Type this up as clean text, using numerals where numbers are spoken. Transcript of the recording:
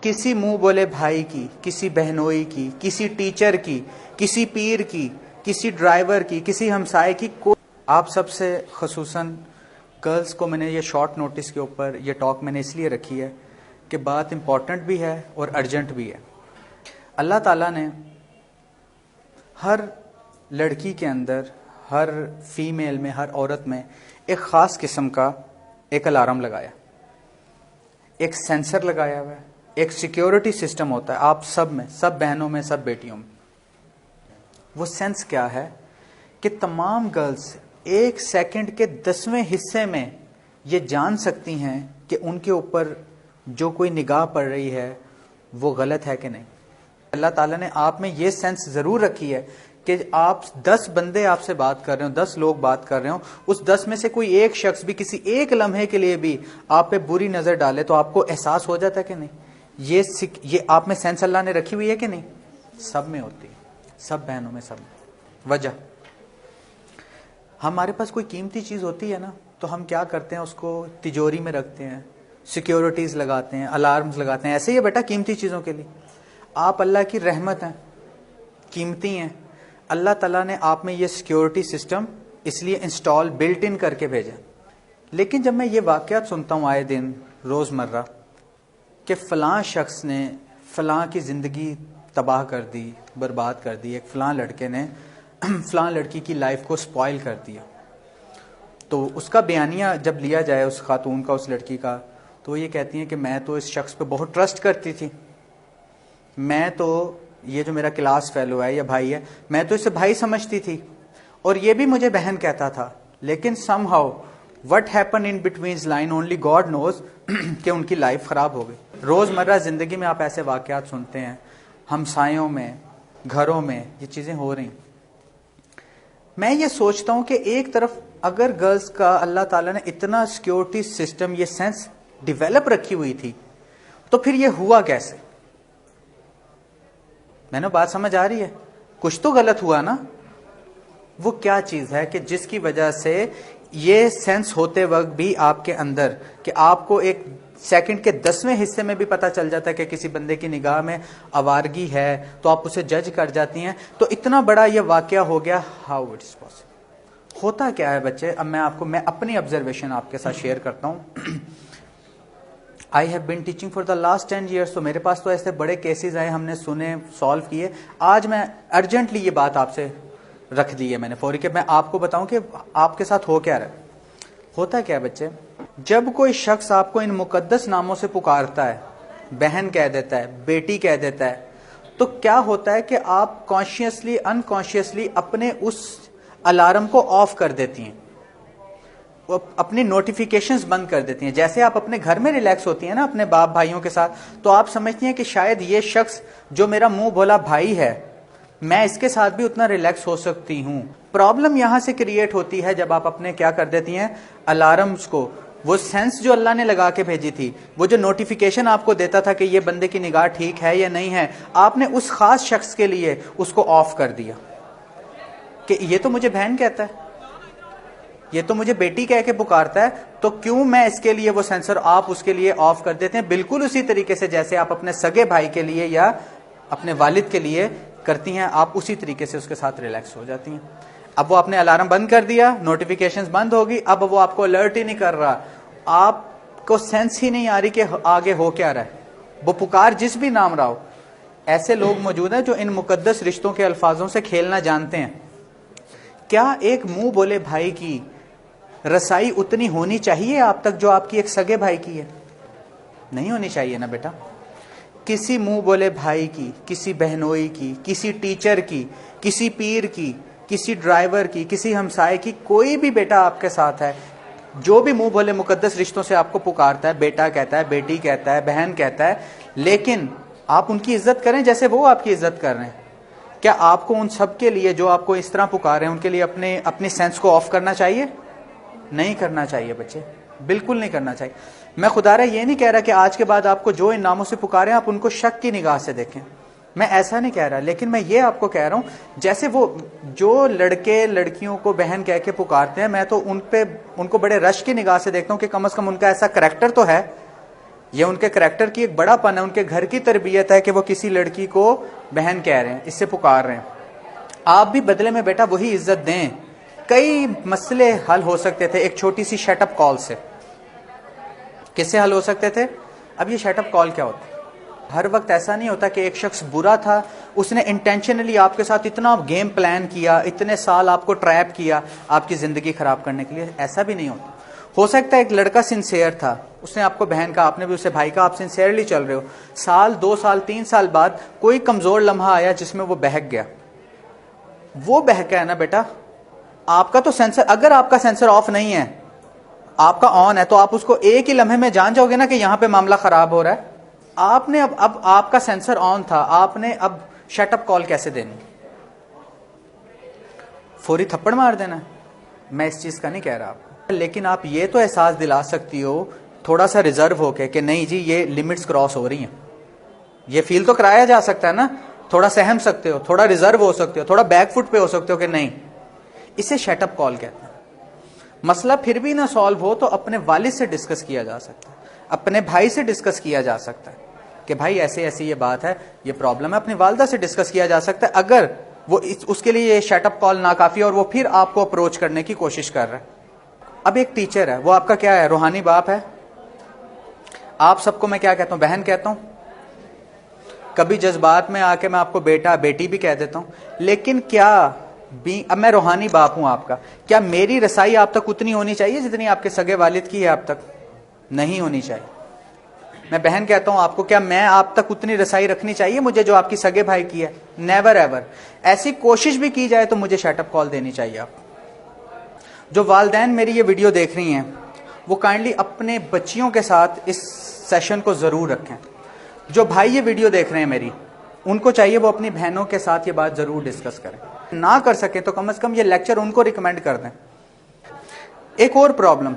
کسی منہ بولے بھائی کی، کسی بہنوئی کی، کسی ٹیچر کی، کسی پیر کی، کسی ڈرائیور کی، کسی ہمسائے کی، آپ سب سے خصوصاً گرلز کو میں نے یہ شارٹ نوٹس کے اوپر یہ ٹاک میں نے اس لیے رکھی ہے کہ بات امپورٹنٹ بھی ہے اور ارجنٹ بھی ہے۔ اللہ تعالیٰ نے ہر لڑکی کے اندر، ہر فیمیل میں، ہر عورت میں ایک خاص قسم کا ایک الارم لگایا، ایک سینسر لگایا ہوا ہے، ایک سیکیورٹی سسٹم ہوتا ہے آپ سب میں، سب بہنوں میں، سب بیٹیوں میں۔ وہ سینس کیا ہے کہ تمام گرلز ایک سیکنڈ کے 10ویں حصے میں یہ جان سکتی ہیں کہ ان کے اوپر جو کوئی نگاہ پڑ رہی ہے وہ غلط ہے کہ نہیں۔ اللہ تعالیٰ نے آپ میں یہ سینس ضرور رکھی ہے کہ آپ 10 بندے آپ سے بات کر رہے ہوں، 10 لوگ بات کر رہے ہوں، اس 10 میں سے کوئی ایک شخص بھی کسی ایک لمحے کے لیے بھی آپ پہ بری نظر ڈالے تو آپ کو احساس ہو جاتا ہے کہ نہیں۔ یہ آپ میں سینس اللہ نے رکھی ہوئی ہے کہ نہیں؟ سب میں ہوتی ہے، سب بہنوں میں، سب میں۔ وجہ ہمارے پاس کوئی قیمتی چیز ہوتی ہے نا تو ہم کیا کرتے ہیں، اس کو تجوری میں رکھتے ہیں، سیکیورٹیز لگاتے ہیں، الارمز لگاتے ہیں۔ ایسے ہی ہے بیٹا قیمتی چیزوں کے لیے، آپ اللہ کی رحمت ہیں، قیمتی ہیں، اللہ تعالیٰ نے آپ میں یہ سیکیورٹی سسٹم اس لیے انسٹال بلٹ ان کر کے بھیجا۔ لیکن جب میں یہ واقعات سنتا ہوں آئے دن روزمرہ کہ فلاں شخص نے فلاں کی زندگی تباہ کر دی، برباد کر دی، ایک فلاں لڑکے نے فلاں لڑکی کی لائف کو سپوائل کر دیا، تو اس کا بیانیہ جب لیا جائے اس خاتون کا، اس لڑکی کا، تو وہ یہ کہتی ہیں کہ میں تو اس شخص پہ بہت ٹرسٹ کرتی تھی، میں تو یہ جو میرا کلاس فیلو ہے یا بھائی ہے، میں تو اسے بھائی سمجھتی تھی اور یہ بھی مجھے بہن کہتا تھا، لیکن some how what happen in between line only God knows کہ ان کی لائف خراب ہو گئی۔ روزمرہ زندگی میں آپ ایسے واقعات سنتے ہیں، ہمسایوں میں، گھروں میں یہ چیزیں ہو رہی۔ میں یہ سوچتا ہوں کہ ایک طرف اگر گرلز کا اللہ تعالیٰ نے اتنا سیکیورٹی سسٹم، یہ سینس ڈیولپ رکھی ہوئی تھی، تو پھر یہ ہوا کیسے؟ میں نے بات سمجھ آ رہی ہے؟ کچھ تو غلط ہوا نا۔ وہ کیا چیز ہے کہ جس کی وجہ سے یہ سینس ہوتے وقت بھی آپ کے اندر، کہ آپ کو ایک سیکنڈ کے 10ویں حصے میں بھی پتہ چل جاتا ہے کہ کسی بندے کی نگاہ میں آوارگی ہے تو آپ اسے جج کر جاتی ہیں، تو اتنا بڑا یہ واقعہ ہو گیا۔ How it's possible? ہوتا کیا ہے بچے، اب میں اپنی آبزرویشن آپ کے ساتھ شیئر کرتا ہوں۔ I have been teaching for the last 10 years، تو میرے پاس تو ایسے بڑے کیسز آئے، ہم نے سنے، سالو کیے۔ آج میں ارجنٹلی یہ بات آپ سے رکھ دی ہے میں نے فوری، کہ میں آپ کو بتاؤں کہ آپ کے ساتھ ہو کیا رہا ہے۔ ہوتا کیا بچے، جب کوئی شخص آپ کو ان مقدس ناموں سے پکارتا ہے، بہن کہہ دیتا ہے، بیٹی کہہ دیتا ہے، تو کیا ہوتا ہے کہ آپ کانشیسلی انکانشیسلی اپنے اس الارم کو آف کر دیتی ہیں، اپنی نوٹیفیکیشنز بند کر دیتی ہیں۔ جیسے آپ اپنے گھر میں ریلیکس ہوتی ہیں نا اپنے باپ بھائیوں کے ساتھ، تو آپ سمجھتی ہیں کہ شاید یہ شخص جو میرا منہ بولا بھائی ہے، میں اس کے ساتھ بھی اتنا ریلیکس ہو سکتی ہوں۔ پرابلم یہاں سے کریٹ ہوتی ہے جب آپ اپنے کیا کر دیتی ہیں، الارمز کو، وہ سینس جو اللہ نے لگا کے بھیجی تھی، وہ جو نوٹیفیکیشن آپ کو دیتا تھا کہ یہ بندے کی نگاہ ٹھیک ہے یا نہیں ہے، آپ نے اس خاص شخص کے لیے اس کو آف کر دیا کہ یہ تو مجھے بہن کہتا ہے، یہ تو مجھے بیٹی کہہ کے پکارتا ہے، تو کیوں میں اس کے لیے وہ سینسر آپ اس کے لیے آف کر دیتے ہیں۔ بالکل اسی طریقے سے جیسے آپ اپنے سگے بھائی کے لیے یا اپنے والد کے لیے کرتی ہیں، آپ اسی طریقے سے اس کے ساتھ ریلیکس ہو جاتی ہیں۔ اب وہ آپ نے الارم بند کر دیا، نوٹیفیکیشنز بند ہوگی، اب وہ آپ کو الرٹ ہی نہیں کر رہا، آپ کو سینس ہی نہیں آ رہی کہ آگے ہو کیا رہا ہے، وہ پکار جس بھی نام رہا ہو۔ ایسے لوگ موجود ہیں جو ان مقدس رشتوں کے الفاظوں سے کھیلنا جانتے ہیں۔ کیا ایک منہ بولے بھائی کی رسائی اتنی ہونی چاہیے آپ تک جو آپ کی ایک سگے بھائی کی ہے؟ نہیں ہونی چاہیے نا بیٹا۔ کسی منہ بولے بھائی کی، کسی بہنوئی کی، کسی ٹیچر کی، کسی پیر کی، کسی ڈرائیور کی، کسی ہمسائے کی، کوئی بھی بیٹا آپ کے ساتھ ہے جو بھی منہ بولے مقدس رشتوں سے آپ کو پکارتا ہے، بیٹا کہتا ہے، بیٹی کہتا ہے، بہن کہتا ہے، لیکن آپ ان کی عزت کریں جیسے وہ آپ کی عزت کر رہے ہیں۔ کیا آپ کو ان سب کے لیے جو آپ کو اس طرح پکار رہے ہیں ان کے لیے اپنی سینس کو آف کرنا چاہیے؟ نہیں کرنا چاہیے بچے، بالکل نہیں کرنا چاہیے۔ میں خدا رہا یہ نہیں کہہ رہا کہ آج کے بعد آپ کو جو ان ناموں سے پکارے آپ ان کو شک کی نگاہ سے دیکھیں، میں ایسا نہیں کہہ رہا، لیکن میں یہ آپ کو کہہ رہا ہوں جیسے وہ جو لڑکے لڑکیوں کو بہن کہہ کے پکارتے ہیں، میں تو ان کو بڑے رش کی نگاہ سے دیکھتا ہوں کہ کم از کم ان کا ایسا کریکٹر تو ہے، یہ ان کے کریکٹر کی ایک بڑا پن ہے, ان کے گھر کی تربیت ہے کہ وہ کسی لڑکی کو بہن کہہ رہے ہیں, اس سے پکار رہے ہیں. آپ بھی بدلے میں بیٹا وہی عزت دیں. کئی مسئلے حل ہو سکتے تھے ایک چھوٹی سی شٹ اپ کال سے. کس سے حل ہو سکتے تھے؟ اب یہ شٹ اپ کال کیا ہوتا ہے؟ ہر وقت ایسا نہیں ہوتا کہ ایک شخص برا تھا, اس نے انٹینشنلی آپ کے ساتھ اتنا گیم پلان کیا, اتنے سال آپ کو ٹریپ کیا آپ کی زندگی خراب کرنے کے لیے. ایسا بھی نہیں ہوتا. ہو سکتا ہے ایک لڑکا سنسیئر تھا, اس نے آپ کو بہن کہا, آپ نے بھی اسے بھائی کہا, آپ سنسیئرلی چل رہے ہو, سال 2 سال 3 سال بعد کوئی کمزور لمحہ آیا جس میں وہ بہک گیا. وہ بہکا ہے نا بیٹا, آپ کا تو سینسر, اگر آپ کا سینسر آف نہیں ہے, آپ کا آن ہے, تو آپ اس کو ایک ہی لمحے میں جان جاؤ گے نا کہ یہاں پہ معاملہ خراب ہو رہا ہے. آپ نے اب آپ کا سینسر آن تھا, آپ نے اب شٹ اپ کال کیسے دینی؟ فوری تھپڑ مار دینا؟ میں اس چیز کا نہیں کہہ رہا آپ, لیکن آپ یہ تو احساس دلا سکتی ہو تھوڑا سا ریزرو ہو کے کہ نہیں جی یہ لمٹس کراس ہو رہی ہیں. یہ فیل تو کرایا جا سکتا ہے نا, تھوڑا سہم سکتے ہو, تھوڑا ریزرو ہو سکتے ہو, تھوڑا بیک فٹ پہ ہو سکتے ہو کہ نہیں. اسے شٹ اپ کال کہتے ہیں. مسئلہ پھر بھی نہ سالو ہو تو اپنے والد سے ڈسکس کیا جا سکتا ہے, اپنے بھائی سے ڈسکس کیا جا سکتا ہے کہ بھائی ایسے ایسی یہ بات ہے, یہ پرابلم ہے. اپنی والدہ سے ڈسکس کیا جا سکتا ہے اگر وہ اس کے لیے یہ شٹ اپ کال ناکافی اور وہ پھر آپ کو اپروچ کرنے کی کوشش کر رہا ہے. اب ایک ٹیچر ہے, وہ آپ کا کیا ہے؟ روحانی باپ ہے. آپ سب کو میں کیا کہتا ہوں؟ بہن کہتا ہوں. کبھی جذبات میں آ کے میں آپ کو بیٹا بیٹی بھی کہہ دیتا ہوں. لیکن کیا اب میں روحانی باپ ہوں آپ کا, کیا میری رسائی آپ تک اتنی ہونی چاہیے جتنی آپ کے سگے والد کی ہے آپ تک؟ نہیں ہونی چاہیے. میں بہن کہتا ہوں آپ کو, کیا میں آپ تک اتنی رسائی رکھنی چاہیے مجھے جو آپ کی سگے بھائی کی ہے؟ Never ever. ایسی کوشش بھی کی جائے تو مجھے شٹ اپ کال دینی چاہیے. آپ جو والدین میری یہ ویڈیو دیکھ رہی ہیں وہ کائنڈلی اپنے بچیوں کے ساتھ اس سیشن کو ضرور رکھیں. جو بھائی یہ ویڈیو دیکھ رہے ہیں میری, ان کو چاہیے وہ اپنی بہنوں کے ساتھ یہ بات ضرور ڈسکس کریں. نہ کر سکیں تو کم از کم یہ لیکچر ان کو ریکمینڈ کر دیں. ایک اور پرابلم,